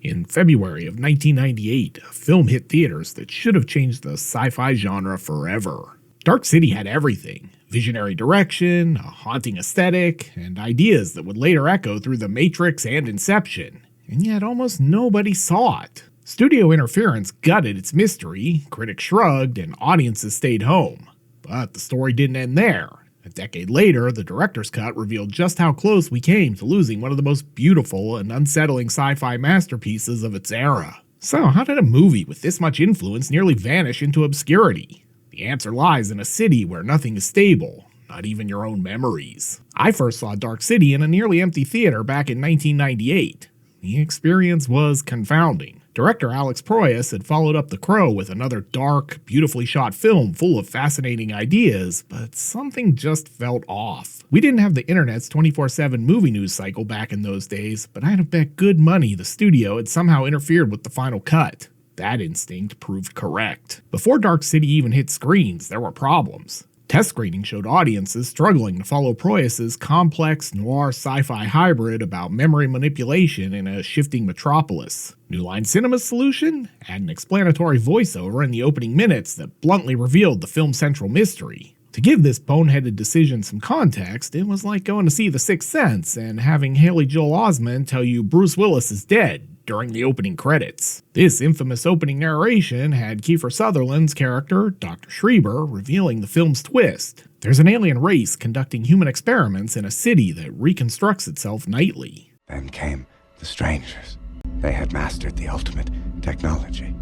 In February of 1998, a film hit theaters that should have changed the sci-fi genre forever. Dark City had everything: visionary direction, a haunting aesthetic, and ideas that would later echo through the Matrix and Inception. And yet almost nobody saw it. Studio interference gutted its mystery, critics shrugged, and audiences stayed home. But the story didn't end there. A decade later, the director's cut revealed just how close we came to losing one of the most beautiful and unsettling sci-fi masterpieces of its era. So how did a movie with this much influence nearly vanish into obscurity? The answer lies in a city where nothing is stable, not even your own memories. I first saw Dark City in a nearly empty theater back in 1998. The experience was confounding. Director Alex Proyas had followed up The Crow with another dark, beautifully shot film full of fascinating ideas, but something just felt off. We didn't have the internet's 24/7 movie news cycle back in those days, but I'd have bet good money the studio had somehow interfered with the final cut. That instinct proved correct. Before Dark City even hit screens, there were problems. Test screening showed audiences struggling to follow Proyas' complex noir sci-fi hybrid about memory manipulation in a shifting metropolis. New Line Cinema's solution? Add an explanatory voiceover in the opening minutes that bluntly revealed the film's central mystery. To give this boneheaded decision some context, it was like going to see The Sixth Sense and having Haley Joel Osment tell you Bruce Willis is dead during the opening credits. This infamous opening narration had Kiefer Sutherland's character, Dr. Schreiber, revealing the film's twist. There's an alien race conducting human experiments in a city that reconstructs itself nightly. Then came the strangers. They had mastered the ultimate technology,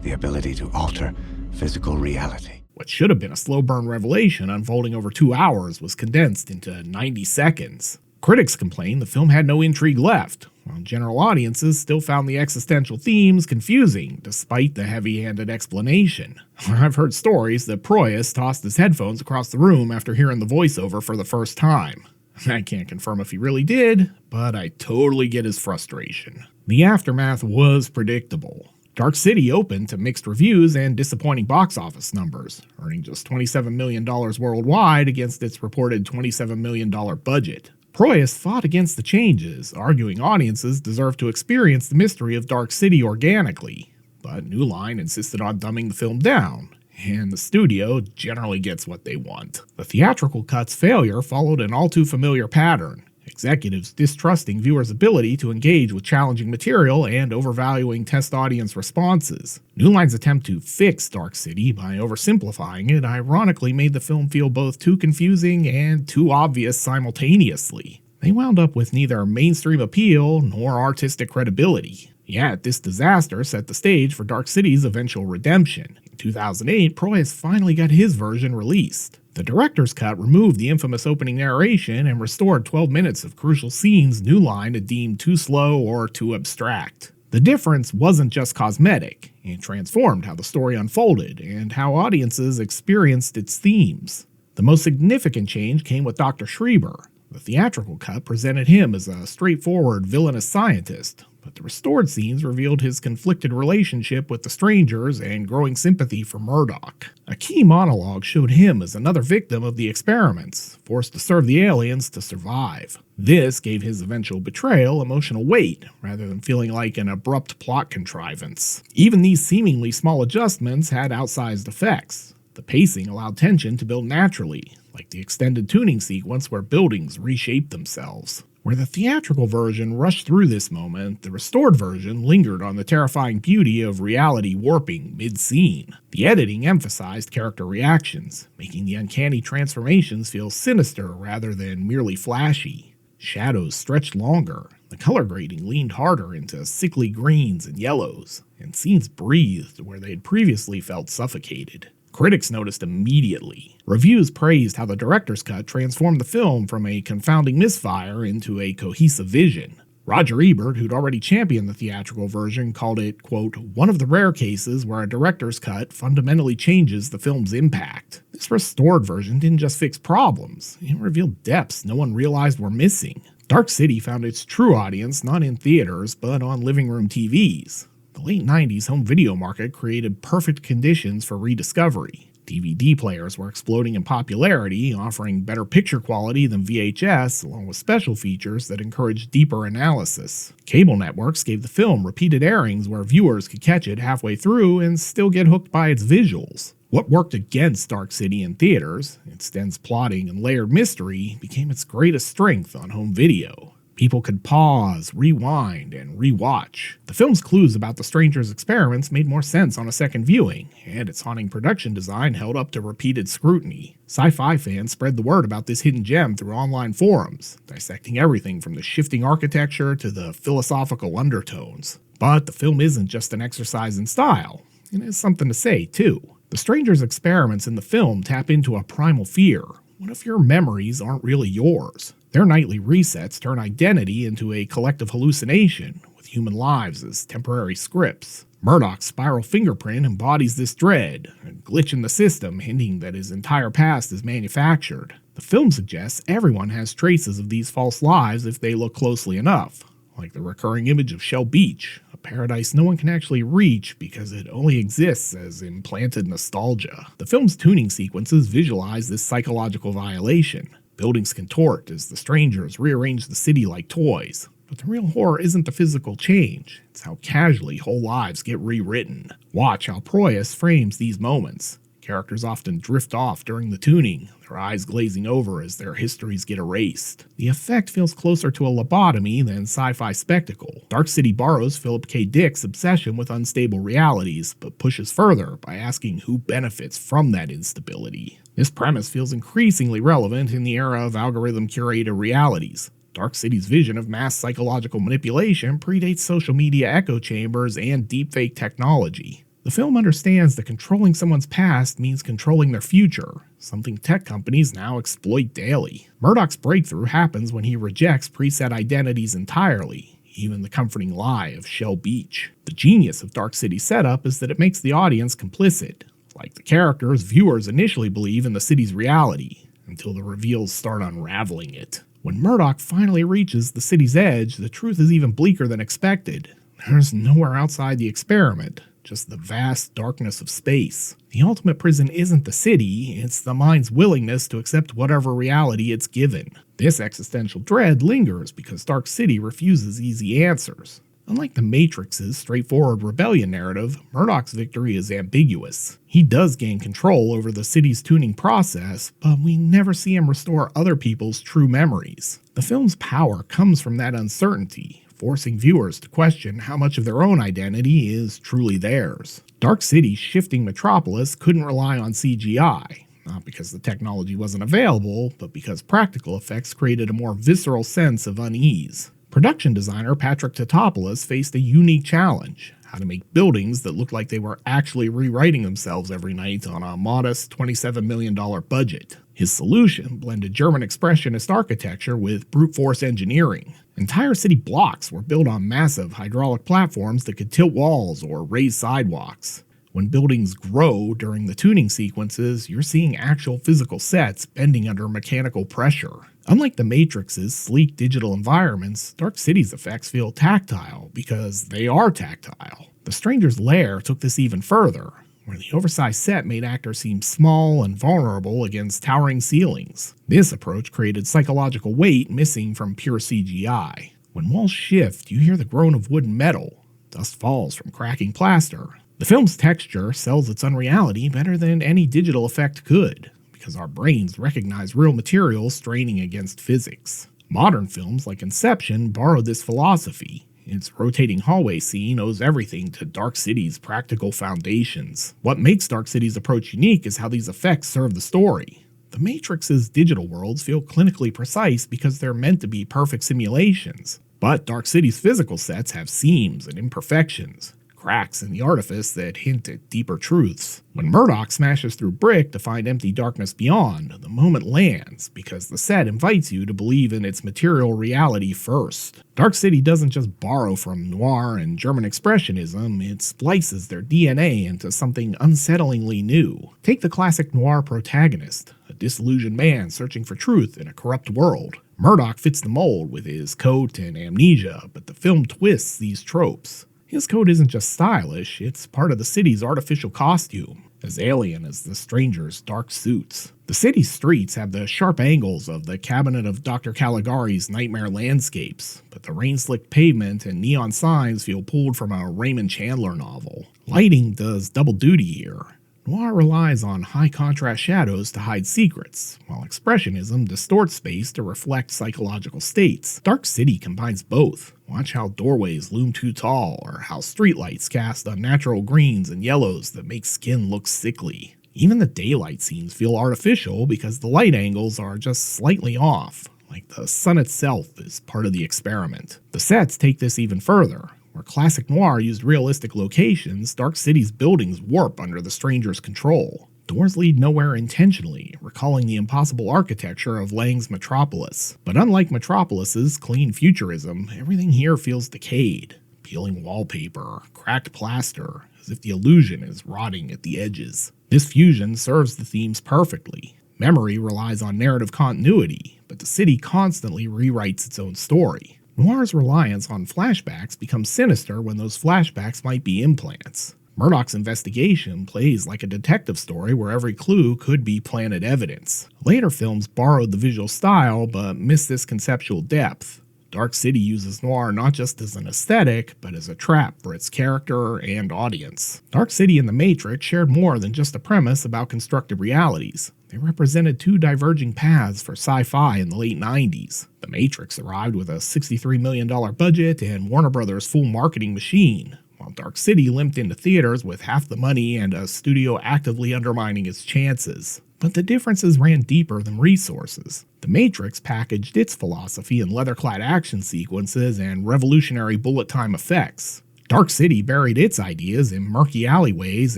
the ability to alter physical reality. What should have been a slow burn revelation unfolding over 2 hours was condensed into 90 seconds. Critics complained the film had no intrigue left, while general audiences still found the existential themes confusing despite the heavy-handed explanation. I've heard stories that Proyas tossed his headphones across the room after hearing the voiceover for the first time. I can't confirm if he really did, but I totally get his frustration. The aftermath was predictable. Dark City opened to mixed reviews and disappointing box office numbers, earning just $27 million worldwide against its reported $27 million budget. Proyas fought against the changes, arguing audiences deserve to experience the mystery of Dark City organically, but New Line insisted on dumbing the film down, and the studio generally gets what they want. The theatrical cut's failure followed an all-too-familiar pattern: executives distrusting viewers' ability to engage with challenging material and overvaluing test audience responses. New Line's attempt to fix Dark City by oversimplifying it ironically made the film feel both too confusing and too obvious simultaneously. They wound up with neither mainstream appeal nor artistic credibility. Yet this disaster set the stage for Dark City's eventual redemption. In 2008, Proyas finally got his version released. The director's cut removed the infamous opening narration and restored 12 minutes of crucial scenes New Line had deemed too slow or too abstract. The difference wasn't just cosmetic, it transformed how the story unfolded and how audiences experienced its themes. The most significant change came with Dr. Schreiber. The theatrical cut presented him as a straightforward villainous scientist, but the restored scenes revealed his conflicted relationship with the strangers and growing sympathy for Murdoch. A key monologue showed him as another victim of the experiments, forced to serve the aliens to survive. This gave his eventual betrayal emotional weight, rather than feeling like an abrupt plot contrivance. Even these seemingly small adjustments had outsized effects. The pacing allowed tension to build naturally, like the extended tuning sequence where buildings reshape themselves. Where the theatrical version rushed through this moment, the restored version lingered on the terrifying beauty of reality warping mid-scene. The editing emphasized character reactions, making the uncanny transformations feel sinister rather than merely flashy. Shadows stretched longer, the color grading leaned harder into sickly greens and yellows, and scenes breathed where they had previously felt suffocated. Critics noticed immediately. Reviews praised how the director's cut transformed the film from a confounding misfire into a cohesive vision. Roger Ebert, who'd already championed the theatrical version, called it, quote, one of the rare cases where a director's cut fundamentally changes the film's impact. This restored version didn't just fix problems, it revealed depths no one realized were missing. Dark City found its true audience not in theaters, but on living room TVs. The late 90s home video market created perfect conditions for rediscovery. DVD players were exploding in popularity, offering better picture quality than VHS, along with special features that encouraged deeper analysis. Cable networks gave the film repeated airings where viewers could catch it halfway through and still get hooked by its visuals. What worked against Dark City in theaters, its dense plotting and layered mystery, became its greatest strength on home video. People could pause, rewind, and rewatch. The film's clues about the stranger's experiments made more sense on a second viewing, and its haunting production design held up to repeated scrutiny. Sci-Fi fans spread the word about this hidden gem through online forums, dissecting everything from the shifting architecture to the philosophical undertones. But the film isn't just an exercise in style. It has something to say, too. The stranger's experiments in the film tap into a primal fear. What if your memories aren't really yours? Their nightly resets turn identity into a collective hallucination, with human lives as temporary scripts. Murdoch's spiral fingerprint embodies this dread, a glitch in the system hinting that his entire past is manufactured. The film suggests everyone has traces of these false lives if they look closely enough, like the recurring image of Shell Beach, a paradise no one can actually reach because it only exists as implanted nostalgia. The film's tuning sequences visualize this psychological violation. Buildings contort as the strangers rearrange the city like toys. But the real horror isn't the physical change, it's how casually whole lives get rewritten. Watch how Proyas frames these moments. Characters often drift off during the tuning, their eyes glazing over as their histories get erased. The effect feels closer to a lobotomy than sci-fi spectacle. Dark City borrows Philip K. Dick's obsession with unstable realities, but pushes further by asking who benefits from that instability. This premise feels increasingly relevant in the era of algorithm-curated realities. Dark City's vision of mass psychological manipulation predates social media echo chambers and deepfake technology. The film understands that controlling someone's past means controlling their future, something tech companies now exploit daily. Murdoch's breakthrough happens when he rejects preset identities entirely, even the comforting lie of Shell Beach. The genius of Dark City's setup is that it makes the audience complicit. Like the characters, viewers initially believe in the city's reality, until the reveals start unraveling it. When Murdoch finally reaches the city's edge, the truth is even bleaker than expected. There's nowhere outside the experiment, just the vast darkness of space. The ultimate prison isn't the city, it's the mind's willingness to accept whatever reality it's given. This existential dread lingers because Dark City refuses easy answers. Unlike the Matrix's straightforward rebellion narrative, Murdoch's victory is ambiguous. He does gain control over the city's tuning process, but we never see him restore other people's true memories. The film's power comes from that uncertainty, forcing viewers to question how much of their own identity is truly theirs. Dark City's shifting metropolis couldn't rely on CGI, not because the technology wasn't available, but because practical effects created a more visceral sense of unease. Production designer Patrick Tatopoulos faced a unique challenge: how to make buildings that looked like they were actually rewriting themselves every night on a modest $27 million budget. His solution blended German expressionist architecture with brute force engineering. Entire city blocks were built on massive hydraulic platforms that could tilt walls or raise sidewalks. When buildings grow during the tuning sequences, you're seeing actual physical sets bending under mechanical pressure. Unlike the Matrix's sleek digital environments, Dark City's effects feel tactile because they are tactile. The Stranger's Lair took this even further, where the oversized set made actors seem small and vulnerable against towering ceilings. This approach created psychological weight missing from pure CGI. When walls shift, you hear the groan of wood and metal. Dust falls from cracking plaster. The film's texture sells its unreality better than any digital effect could, because our brains recognize real materials straining against physics. Modern films like Inception borrow this philosophy. Its rotating hallway scene owes everything to Dark City's practical foundations. What makes Dark City's approach unique is how these effects serve the story. The Matrix's digital worlds feel clinically precise because they're meant to be perfect simulations. But Dark City's physical sets have seams and imperfections, cracks in the artifice that hint at deeper truths. When Murdoch smashes through brick to find empty darkness beyond, the moment lands because the set invites you to believe in its material reality first. Dark City doesn't just borrow from noir and German expressionism, it splices their DNA into something unsettlingly new. Take the classic noir protagonist, a disillusioned man searching for truth in a corrupt world. Murdoch fits the mold with his coat and amnesia, but the film twists these tropes. His coat isn't just stylish, it's part of the city's artificial costume, as alien as the stranger's dark suits. The city's streets have the sharp angles of the cabinet of Dr. Caligari's nightmare landscapes, but the rain-slicked pavement and neon signs feel pulled from a Raymond Chandler novel. Lighting does double duty here. Noir relies on high-contrast shadows to hide secrets, while expressionism distorts space to reflect psychological states. Dark City combines both. Watch how doorways loom too tall, or how streetlights cast unnatural greens and yellows that make skin look sickly. Even the daylight scenes feel artificial because the light angles are just slightly off, like the sun itself is part of the experiment. The sets take this even further. Where classic noir used realistic locations, Dark City's buildings warp under the stranger's control. Doors lead nowhere intentionally, recalling the impossible architecture of Lang's Metropolis. But unlike Metropolis's clean futurism, everything here feels decayed. Peeling wallpaper, cracked plaster, as if the illusion is rotting at the edges. This fusion serves the themes perfectly. Memory relies on narrative continuity, but the city constantly rewrites its own story. Noir's reliance on flashbacks becomes sinister when those flashbacks might be implants. Murdoch's investigation plays like a detective story where every clue could be planted evidence. Later films borrowed the visual style but missed this conceptual depth. Dark City uses noir not just as an aesthetic, but as a trap for its character and audience. Dark City and The Matrix shared more than just a premise about constructed realities. They represented two diverging paths for sci-fi in the late 90s. The Matrix arrived with a $63 million budget and Warner Brothers' full marketing machine, while Dark City limped into theaters with half the money and a studio actively undermining its chances. But the differences ran deeper than resources. The Matrix packaged its philosophy in leather-clad action sequences and revolutionary bullet-time effects. Dark City buried its ideas in murky alleyways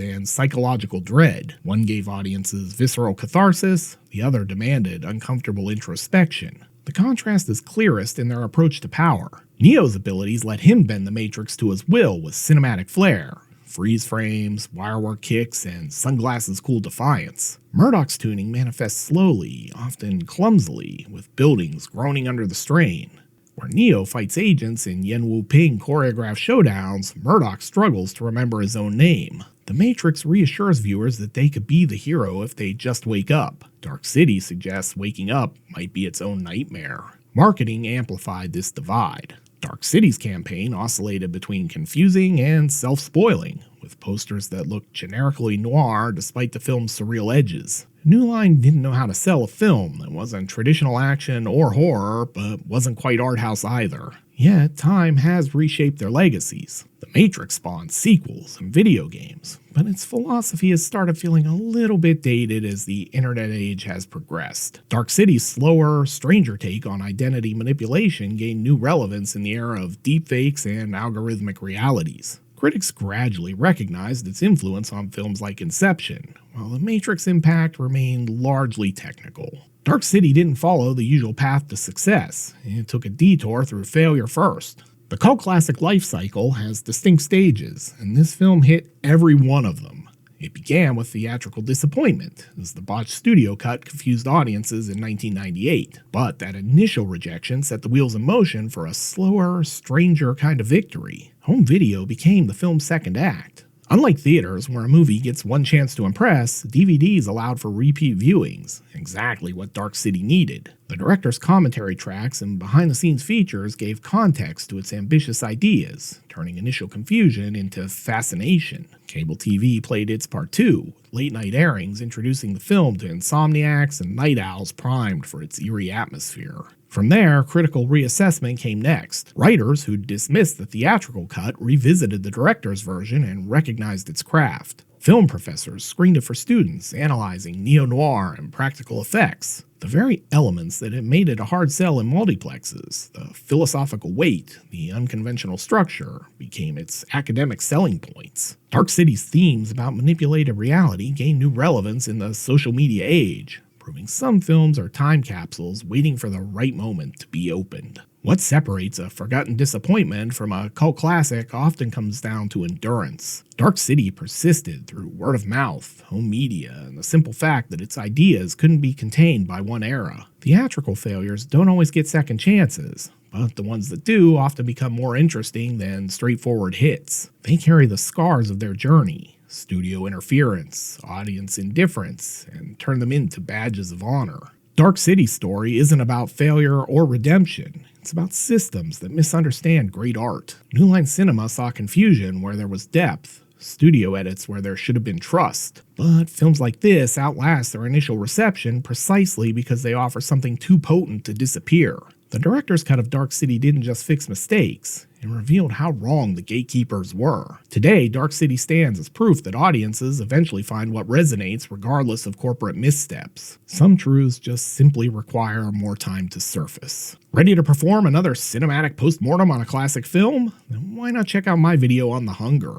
and psychological dread. One gave audiences visceral catharsis, the other demanded uncomfortable introspection. The contrast is clearest in their approach to power. Neo's abilities let him bend the Matrix to his will with cinematic flair. Freeze frames, wirework kicks, and sunglasses cool defiance. Murdoch's tuning manifests slowly, often clumsily, with buildings groaning under the strain. Where Neo fights agents in Yen Wu Ping choreographed showdowns, Murdoch struggles to remember his own name. The Matrix reassures viewers that they could be the hero if they just wake up. Dark City suggests waking up might be its own nightmare. Marketing amplified this divide. Dark City's campaign oscillated between confusing and self-spoiling, with posters that looked generically noir despite the film's surreal edges. New Line didn't know how to sell a film that wasn't traditional action or horror, but wasn't quite art house either. Yet, time has reshaped their legacies. The Matrix spawned sequels and video games, but its philosophy has started feeling a little bit dated as the internet age has progressed. Dark City's slower, stranger take on identity manipulation gained new relevance in the era of deepfakes and algorithmic realities. Critics gradually recognized its influence on films like Inception, while The Matrix impact remained largely technical. Dark City didn't follow the usual path to success. It took a detour through failure first. The cult classic life cycle has distinct stages, and this film hit every one of them. It began with theatrical disappointment, as the botched studio cut confused audiences in 1998. But that initial rejection set the wheels in motion for a slower, stranger kind of victory. Home video became the film's second act. Unlike theaters, where a movie gets one chance to impress, DVDs allowed for repeat viewings, exactly what Dark City needed. The director's commentary tracks and behind-the-scenes features gave context to its ambitious ideas, turning initial confusion into fascination. Cable TV played its part too, late-night airings introducing the film to insomniacs and night owls primed for its eerie atmosphere. From there, critical reassessment came next. Writers who dismissed the theatrical cut revisited the director's version and recognized its craft. Film professors screened it for students, analyzing neo-noir and practical effects. The very elements that had made it a hard sell in multiplexes, the philosophical weight, the unconventional structure, became its academic selling points. Dark City's themes about manipulated reality gained new relevance in the social media age, proving some films are time capsules waiting for the right moment to be opened. What separates a forgotten disappointment from a cult classic often comes down to endurance. Dark City persisted through word of mouth, home media, and the simple fact that its ideas couldn't be contained by one era. Theatrical failures don't always get second chances, but the ones that do often become more interesting than straightforward hits. They carry the scars of their journey, studio interference, audience indifference, and turn them into badges of honor. Dark City's story isn't about failure or redemption. It's about systems that misunderstand great art. New Line Cinema saw confusion where there was depth, studio edits where there should have been trust. But films like this outlast their initial reception precisely because they offer something too potent to disappear. The director's cut of Dark City didn't just fix mistakes, it revealed how wrong the gatekeepers were. Today, Dark City stands as proof that audiences eventually find what resonates regardless of corporate missteps. Some truths just simply require more time to surface. Ready to perform another cinematic postmortem on a classic film? Then why not check out my video on The Hunger?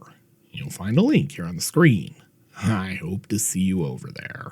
You'll find a link here on the screen. I hope to see you over there.